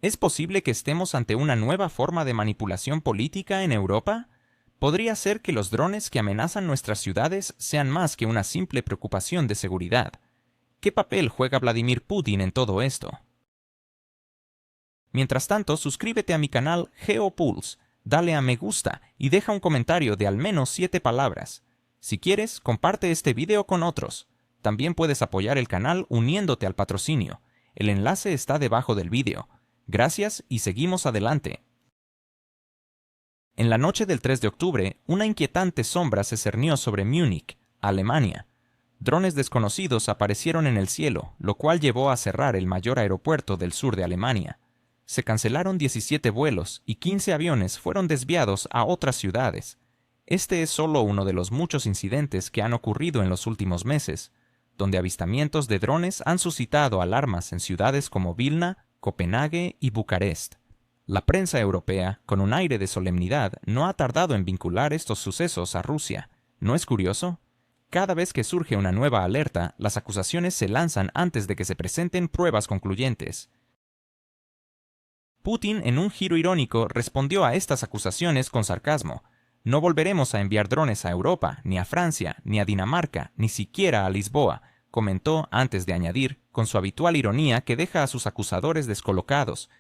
¿Es posible que estemos ante una nueva forma de manipulación política en Europa? ¿Podría ser que los drones que amenazan nuestras ciudades sean más que una simple preocupación de seguridad? ¿Qué papel juega Vladimir Putin en todo esto? Mientras tanto, suscríbete a mi canal GeoPulse, dale a me gusta y deja un comentario de al menos 7 palabras. Si quieres, comparte este video con otros. También puedes apoyar el canal uniéndote al patrocinio. El enlace está debajo del video. Gracias y seguimos adelante. En la noche del 3 de octubre, una inquietante sombra se cernió sobre Múnich, Alemania. Drones desconocidos aparecieron en el cielo, lo cual llevó a cerrar el mayor aeropuerto del sur de Alemania. Se cancelaron 17 vuelos y 15 aviones fueron desviados a otras ciudades. Este es solo uno de los muchos incidentes que han ocurrido en los últimos meses, donde avistamientos de drones han suscitado alarmas en ciudades como Vilna, Copenhague y Bucarest. La prensa europea, con un aire de solemnidad, no ha tardado en vincular estos sucesos a Rusia. ¿No es curioso? Cada vez que surge una nueva alerta, las acusaciones se lanzan antes de que se presenten pruebas concluyentes. Putin, en un giro irónico, respondió a estas acusaciones con sarcasmo. No volveremos a enviar drones a Europa, ni a Francia, ni a Dinamarca, ni siquiera a Lisboa, comentó antes de añadir, con su habitual ironía que deja a sus acusadores descolocados.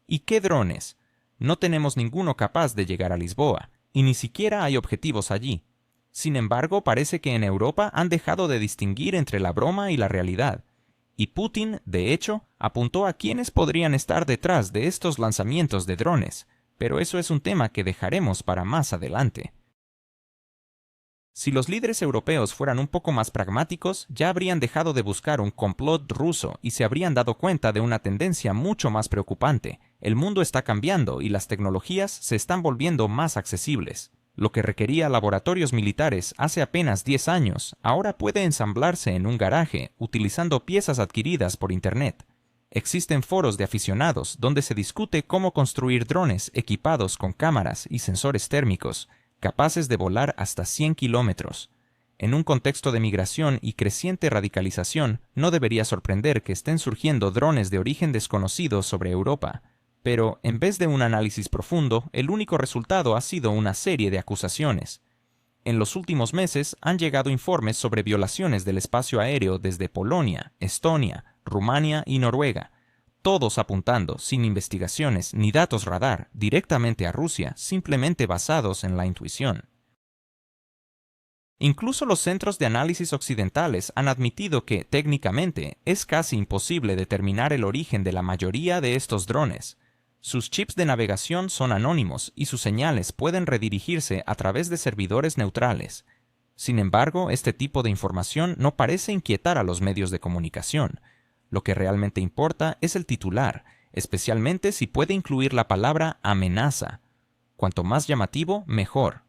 ¿Y qué drones? No tenemos ninguno capaz de llegar a Lisboa, y ni siquiera hay objetivos allí. Sin embargo, parece que en Europa han dejado de distinguir entre la broma y la realidad. Y Putin, de hecho, apuntó a quiénes podrían estar detrás de estos lanzamientos de drones, pero eso es un tema que dejaremos para más adelante. Si los líderes europeos fueran un poco más pragmáticos, ya habrían dejado de buscar un complot ruso y se habrían dado cuenta de una tendencia mucho más preocupante. El mundo está cambiando y las tecnologías se están volviendo más accesibles. Lo que requería laboratorios militares hace apenas 10 años, ahora puede ensamblarse en un garaje utilizando piezas adquiridas por Internet. Existen foros de aficionados donde se discute cómo construir drones equipados con cámaras y sensores térmicos, capaces de volar hasta 100 kilómetros. En un contexto de migración y creciente radicalización, no debería sorprender que estén surgiendo drones de origen desconocido sobre Europa. Pero, en vez de un análisis profundo, el único resultado ha sido una serie de acusaciones. En los últimos meses han llegado informes sobre violaciones del espacio aéreo desde Polonia, Estonia, Rumania y Noruega, todos apuntando, sin investigaciones ni datos radar, directamente a Rusia, simplemente basados en la intuición. Incluso los centros de análisis occidentales han admitido que, técnicamente, es casi imposible determinar el origen de la mayoría de estos drones. Sus chips de navegación son anónimos y sus señales pueden redirigirse a través de servidores neutrales. Sin embargo, este tipo de información no parece inquietar a los medios de comunicación. Lo que realmente importa es el titular, especialmente si puede incluir la palabra amenaza. Cuanto más llamativo, mejor.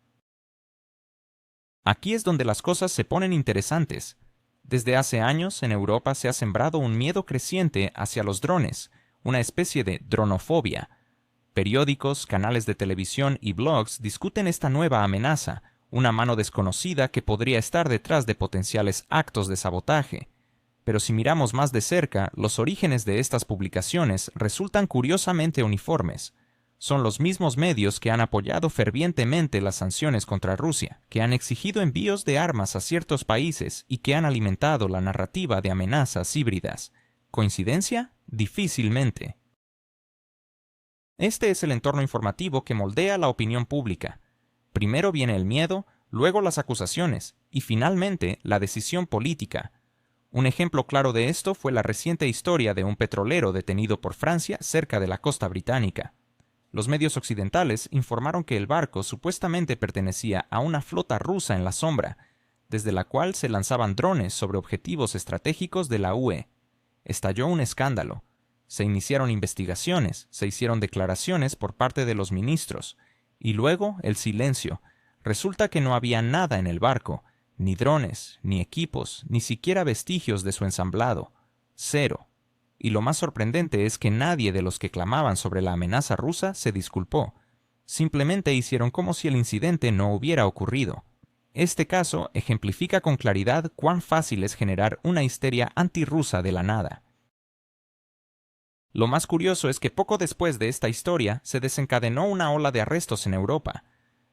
Aquí es donde las cosas se ponen interesantes. Desde hace años, en Europa se ha sembrado un miedo creciente hacia los drones, una especie de dronofobia. Periódicos, canales de televisión y blogs discuten esta nueva amenaza, una mano desconocida que podría estar detrás de potenciales actos de sabotaje. Pero si miramos más de cerca, los orígenes de estas publicaciones resultan curiosamente uniformes. Son los mismos medios que han apoyado fervientemente las sanciones contra Rusia, que han exigido envíos de armas a ciertos países y que han alimentado la narrativa de amenazas híbridas. ¿Coincidencia? Difícilmente. Este es el entorno informativo que moldea la opinión pública. Primero viene el miedo, luego las acusaciones y finalmente la decisión política. Un ejemplo claro de esto fue la reciente historia de un petrolero detenido por Francia cerca de la costa británica. Los medios occidentales informaron que el barco supuestamente pertenecía a una flota rusa en la sombra, desde la cual se lanzaban drones sobre objetivos estratégicos de la UE. Estalló un escándalo. Se iniciaron investigaciones, se hicieron declaraciones por parte de los ministros, y luego el silencio. Resulta que no había nada en el barco, ni drones, ni equipos, ni siquiera vestigios de su ensamblado. Cero. Y lo más sorprendente es que nadie de los que clamaban sobre la amenaza rusa se disculpó. Simplemente hicieron como si el incidente no hubiera ocurrido. Este caso ejemplifica con claridad cuán fácil es generar una histeria antirrusa de la nada. Lo más curioso es que poco después de esta historia se desencadenó una ola de arrestos en Europa.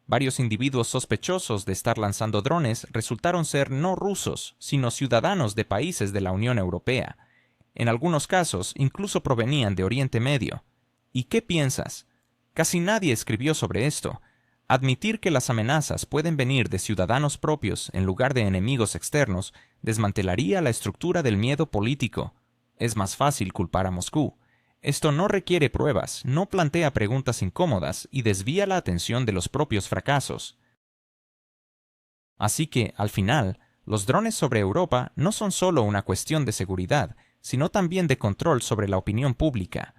Varios individuos sospechosos de estar lanzando drones resultaron ser no rusos, sino ciudadanos de países de la Unión Europea. En algunos casos, incluso provenían de Oriente Medio. ¿Y qué piensas? Casi nadie escribió sobre esto. Admitir que las amenazas pueden venir de ciudadanos propios en lugar de enemigos externos desmantelaría la estructura del miedo político. Es más fácil culpar a Moscú. Esto no requiere pruebas, no plantea preguntas incómodas y desvía la atención de los propios fracasos. Así que, al final, los drones sobre Europa no son solo una cuestión de seguridad, sino también de control sobre la opinión pública.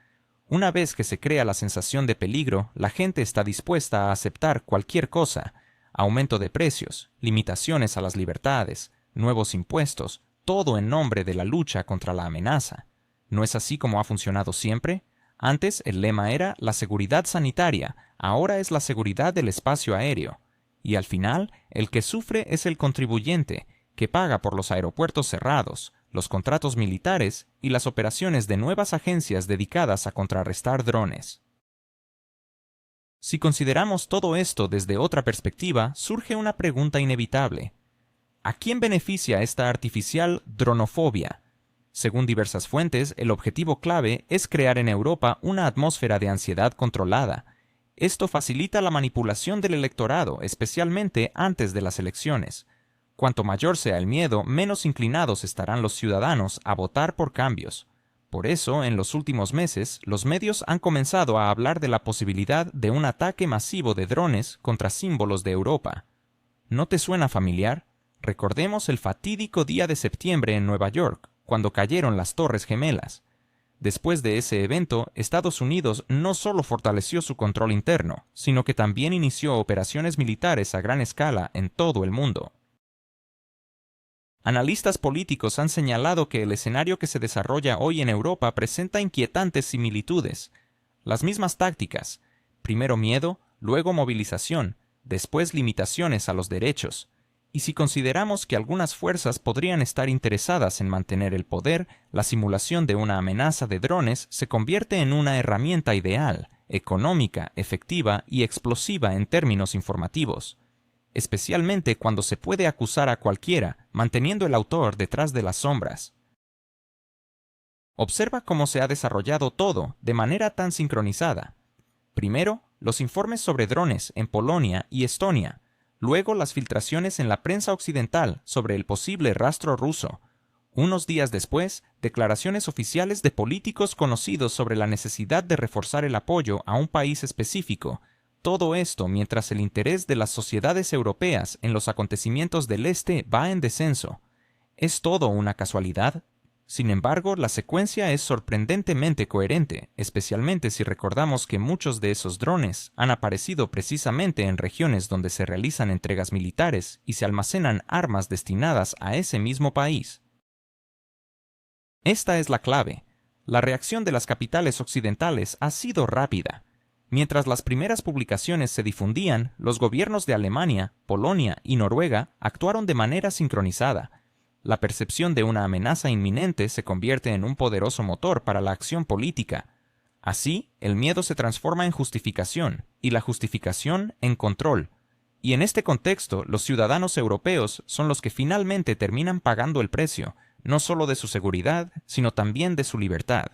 Una vez que se crea la sensación de peligro, la gente está dispuesta a aceptar cualquier cosa: aumento de precios, limitaciones a las libertades, nuevos impuestos, todo en nombre de la lucha contra la amenaza. ¿No es así como ha funcionado siempre? Antes el lema era la seguridad sanitaria, ahora es la seguridad del espacio aéreo. Y al final, el que sufre es el contribuyente, que paga por los aeropuertos cerrados, los contratos militares y las operaciones de nuevas agencias dedicadas a contrarrestar drones. Si consideramos todo esto desde otra perspectiva, surge una pregunta inevitable. ¿A quién beneficia esta artificial dronofobia? Según diversas fuentes, el objetivo clave es crear en Europa una atmósfera de ansiedad controlada. Esto facilita la manipulación del electorado, especialmente antes de las elecciones. Cuanto mayor sea el miedo, menos inclinados estarán los ciudadanos a votar por cambios. Por eso, en los últimos meses, los medios han comenzado a hablar de la posibilidad de un ataque masivo de drones contra símbolos de Europa. ¿No te suena familiar? Recordemos el fatídico día de septiembre en Nueva York, cuando cayeron las Torres Gemelas. Después de ese evento, Estados Unidos no solo fortaleció su control interno, sino que también inició operaciones militares a gran escala en todo el mundo. Analistas políticos han señalado que el escenario que se desarrolla hoy en Europa presenta inquietantes similitudes. Las mismas tácticas: primero miedo, luego movilización, después limitaciones a los derechos. Y si consideramos que algunas fuerzas podrían estar interesadas en mantener el poder, la simulación de una amenaza de drones se convierte en una herramienta ideal, económica, efectiva y explosiva en términos informativos, especialmente cuando se puede acusar a cualquiera, manteniendo el autor detrás de las sombras. Observa cómo se ha desarrollado todo de manera tan sincronizada. Primero, los informes sobre drones en Polonia y Estonia. Luego, las filtraciones en la prensa occidental sobre el posible rastro ruso. Unos días después, declaraciones oficiales de políticos conocidos sobre la necesidad de reforzar el apoyo a un país específico. Todo esto mientras el interés de las sociedades europeas en los acontecimientos del Este va en descenso. ¿Es todo una casualidad? Sin embargo, la secuencia es sorprendentemente coherente, especialmente si recordamos que muchos de esos drones han aparecido precisamente en regiones donde se realizan entregas militares y se almacenan armas destinadas a ese mismo país. Esta es la clave. La reacción de las capitales occidentales ha sido rápida. Mientras las primeras publicaciones se difundían, los gobiernos de Alemania, Polonia y Noruega actuaron de manera sincronizada. La percepción de una amenaza inminente se convierte en un poderoso motor para la acción política. Así, el miedo se transforma en justificación, y la justificación en control. Y en este contexto, los ciudadanos europeos son los que finalmente terminan pagando el precio, no solo de su seguridad, sino también de su libertad.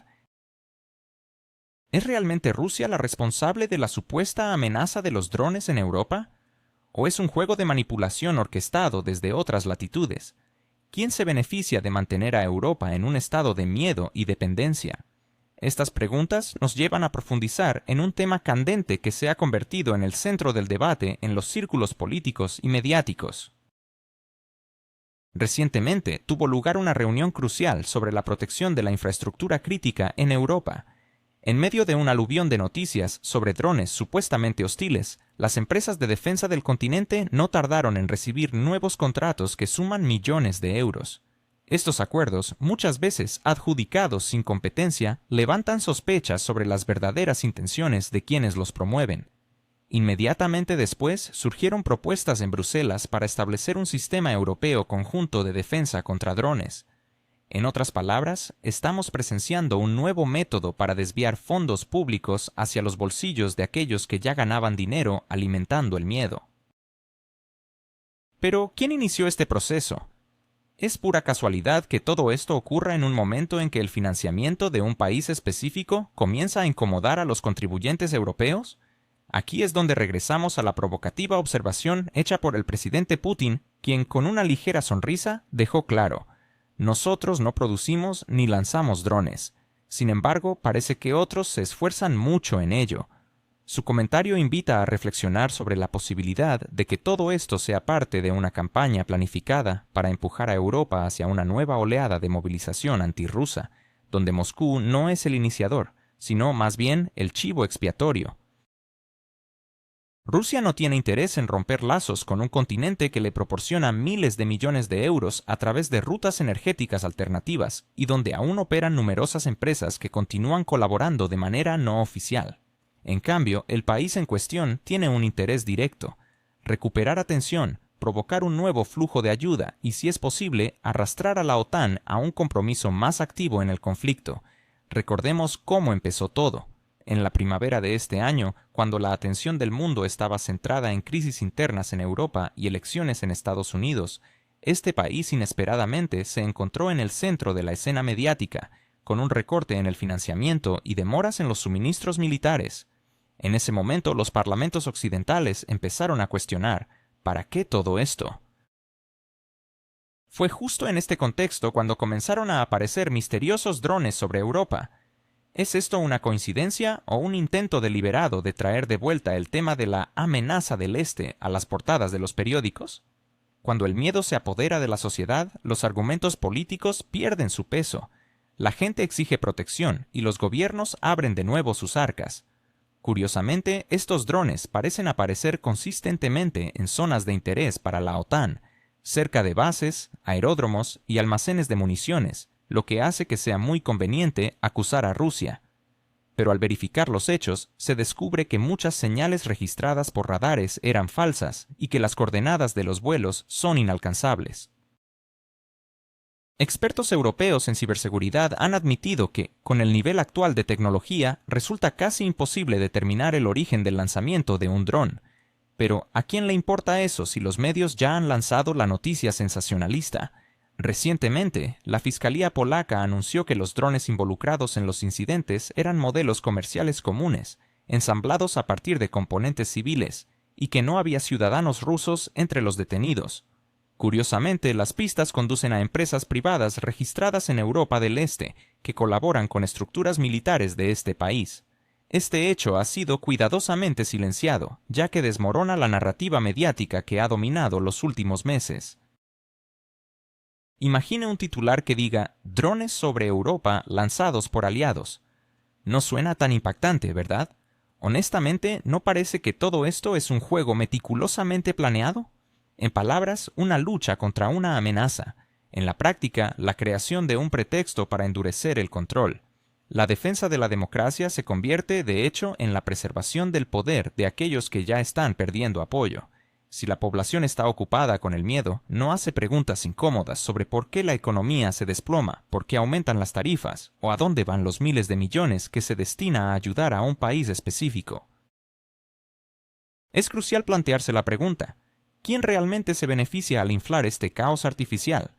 ¿Es realmente Rusia la responsable de la supuesta amenaza de los drones en Europa? ¿O es un juego de manipulación orquestado desde otras latitudes? ¿Quién se beneficia de mantener a Europa en un estado de miedo y dependencia? Estas preguntas nos llevan a profundizar en un tema candente que se ha convertido en el centro del debate en los círculos políticos y mediáticos. Recientemente tuvo lugar una reunión crucial sobre la protección de la infraestructura crítica en Europa. En medio de un aluvión de noticias sobre drones supuestamente hostiles, las empresas de defensa del continente no tardaron en recibir nuevos contratos que suman millones de euros. Estos acuerdos, muchas veces adjudicados sin competencia, levantan sospechas sobre las verdaderas intenciones de quienes los promueven. Inmediatamente después surgieron propuestas en Bruselas para establecer un sistema europeo conjunto de defensa contra drones. En otras palabras, estamos presenciando un nuevo método para desviar fondos públicos hacia los bolsillos de aquellos que ya ganaban dinero alimentando el miedo. Pero, ¿quién inició este proceso? ¿Es pura casualidad que todo esto ocurra en un momento en que el financiamiento de un país específico comienza a incomodar a los contribuyentes europeos? Aquí es donde regresamos a la provocativa observación hecha por el presidente Putin, quien con una ligera sonrisa dejó claro: nosotros no producimos ni lanzamos drones. Sin embargo, parece que otros se esfuerzan mucho en ello. Su comentario invita a reflexionar sobre la posibilidad de que todo esto sea parte de una campaña planificada para empujar a Europa hacia una nueva oleada de movilización antirrusa, donde Moscú no es el iniciador, sino más bien el chivo expiatorio. Rusia no tiene interés en romper lazos con un continente que le proporciona miles de millones de euros a través de rutas energéticas alternativas y donde aún operan numerosas empresas que continúan colaborando de manera no oficial. En cambio, el país en cuestión tiene un interés directo: recuperar atención, provocar un nuevo flujo de ayuda y, si es posible, arrastrar a la OTAN a un compromiso más activo en el conflicto. Recordemos cómo empezó todo. En la primavera de este año, cuando la atención del mundo estaba centrada en crisis internas en Europa y elecciones en Estados Unidos, este país inesperadamente se encontró en el centro de la escena mediática, con un recorte en el financiamiento y demoras en los suministros militares. En ese momento, los parlamentos occidentales empezaron a cuestionar: ¿para qué todo esto? Fue justo en este contexto cuando comenzaron a aparecer misteriosos drones sobre Europa. ¿Es esto una coincidencia o un intento deliberado de traer de vuelta el tema de la amenaza del Este a las portadas de los periódicos? Cuando el miedo se apodera de la sociedad, los argumentos políticos pierden su peso. La gente exige protección y los gobiernos abren de nuevo sus arcas. Curiosamente, estos drones parecen aparecer consistentemente en zonas de interés para la OTAN, cerca de bases, aeródromos y almacenes de municiones, lo que hace que sea muy conveniente acusar a Rusia. Pero al verificar los hechos, se descubre que muchas señales registradas por radares eran falsas y que las coordenadas de los vuelos son inalcanzables. Expertos europeos en ciberseguridad han admitido que, con el nivel actual de tecnología, resulta casi imposible determinar el origen del lanzamiento de un dron. Pero, ¿a quién le importa eso si los medios ya han lanzado la noticia sensacionalista? Recientemente, la Fiscalía polaca anunció que los drones involucrados en los incidentes eran modelos comerciales comunes, ensamblados a partir de componentes civiles, y que no había ciudadanos rusos entre los detenidos. Curiosamente, las pistas conducen a empresas privadas registradas en Europa del Este, que colaboran con estructuras militares de este país. Este hecho ha sido cuidadosamente silenciado, ya que desmorona la narrativa mediática que ha dominado los últimos meses. Imagine un titular que diga: drones sobre Europa lanzados por aliados. No suena tan impactante, ¿verdad? Honestamente, ¿no parece que todo esto es un juego meticulosamente planeado? En palabras, una lucha contra una amenaza. En la práctica, la creación de un pretexto para endurecer el control. La defensa de la democracia se convierte, de hecho, en la preservación del poder de aquellos que ya están perdiendo apoyo. Si la población está ocupada con el miedo, no hace preguntas incómodas sobre por qué la economía se desploma, por qué aumentan las tarifas, o a dónde van los miles de millones que se destina a ayudar a un país específico. Es crucial plantearse la pregunta: ¿quién realmente se beneficia al inflar este caos artificial?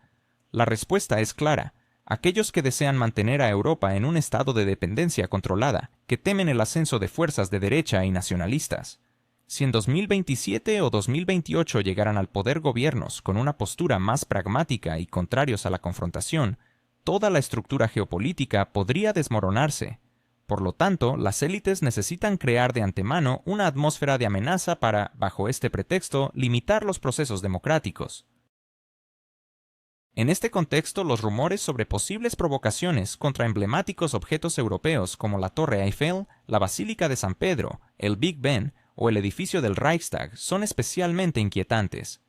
La respuesta es clara: aquellos que desean mantener a Europa en un estado de dependencia controlada, que temen el ascenso de fuerzas de derecha y nacionalistas. Si en 2027 o 2028 llegaran al poder gobiernos con una postura más pragmática y contrarios a la confrontación, toda la estructura geopolítica podría desmoronarse. Por lo tanto, las élites necesitan crear de antemano una atmósfera de amenaza para, bajo este pretexto, limitar los procesos democráticos. En este contexto, los rumores sobre posibles provocaciones contra emblemáticos objetos europeos como la Torre Eiffel, la Basílica de San Pedro, el Big Ben o el edificio del Reichstag son especialmente inquietantes.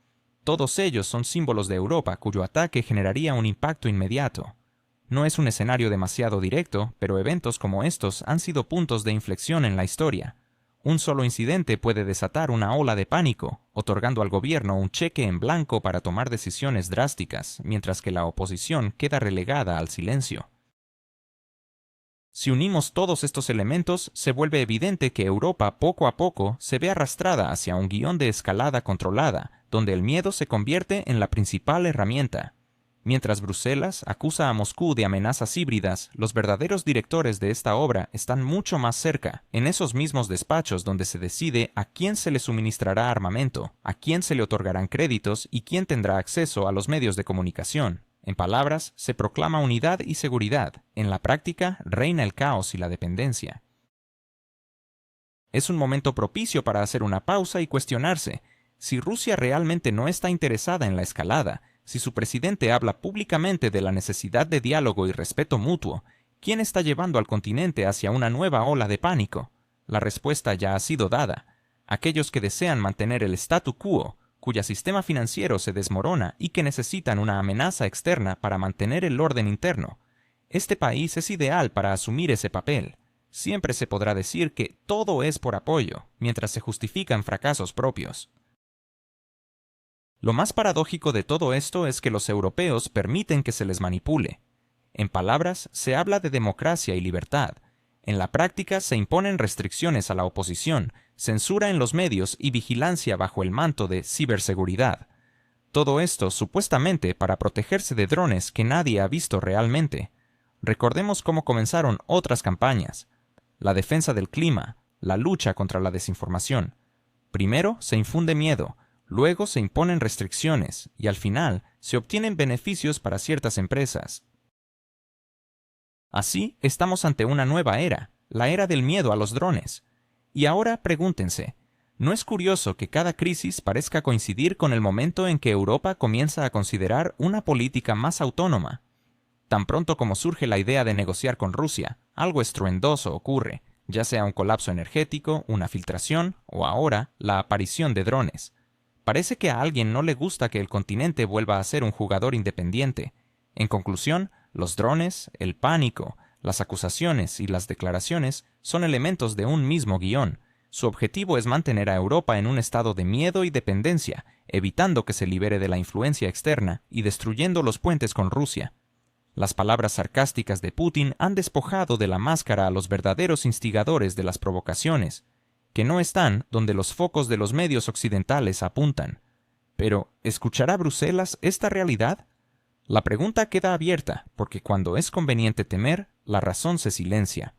Todos ellos son símbolos de Europa cuyo ataque generaría un impacto inmediato. No es un escenario demasiado directo, pero eventos como estos han sido puntos de inflexión en la historia. Un solo incidente puede desatar una ola de pánico, otorgando al gobierno un cheque en blanco para tomar decisiones drásticas, mientras que la oposición queda relegada al silencio. Si unimos todos estos elementos, se vuelve evidente que Europa poco a poco se ve arrastrada hacia un guión de escalada controlada, donde el miedo se convierte en la principal herramienta. Mientras Bruselas acusa a Moscú de amenazas híbridas, los verdaderos directores de esta obra están mucho más cerca, en esos mismos despachos donde se decide a quién se le suministrará armamento, a quién se le otorgarán créditos y quién tendrá acceso a los medios de comunicación. En palabras, se proclama unidad y seguridad. En la práctica, reina el caos y la dependencia. Es un momento propicio para hacer una pausa y cuestionarse. Si Rusia realmente no está interesada en la escalada, si su presidente habla públicamente de la necesidad de diálogo y respeto mutuo, ¿quién está llevando al continente hacia una nueva ola de pánico? La respuesta ya ha sido dada. Aquellos que desean mantener el statu quo, cuyo sistema financiero se desmorona y que necesitan una amenaza externa para mantener el orden interno. Este país es ideal para asumir ese papel. Siempre se podrá decir que todo es por apoyo, mientras se justifican fracasos propios. Lo más paradójico de todo esto es que los europeos permiten que se les manipule. En palabras, se habla de democracia y libertad. En la práctica se imponen restricciones a la oposición, censura en los medios y vigilancia bajo el manto de ciberseguridad. Todo esto supuestamente para protegerse de drones que nadie ha visto realmente. Recordemos cómo comenzaron otras campañas. La defensa del clima, la lucha contra la desinformación. Primero se infunde miedo, luego se imponen restricciones y al final se obtienen beneficios para ciertas empresas. Así, estamos ante una nueva era, la era del miedo a los drones. Y ahora pregúntense, ¿no es curioso que cada crisis parezca coincidir con el momento en que Europa comienza a considerar una política más autónoma? Tan pronto como surge la idea de negociar con Rusia, algo estruendoso ocurre, ya sea un colapso energético, una filtración o ahora la aparición de drones. Parece que a alguien no le gusta que el continente vuelva a ser un jugador independiente. En conclusión, los drones, el pánico, las acusaciones y las declaraciones son elementos de un mismo guión. Su objetivo es mantener a Europa en un estado de miedo y dependencia, evitando que se libere de la influencia externa y destruyendo los puentes con Rusia. Las palabras sarcásticas de Putin han despojado de la máscara a los verdaderos instigadores de las provocaciones, que no están donde los focos de los medios occidentales apuntan. Pero, ¿escuchará Bruselas esta realidad? La pregunta queda abierta, porque cuando es conveniente temer, la razón se silencia.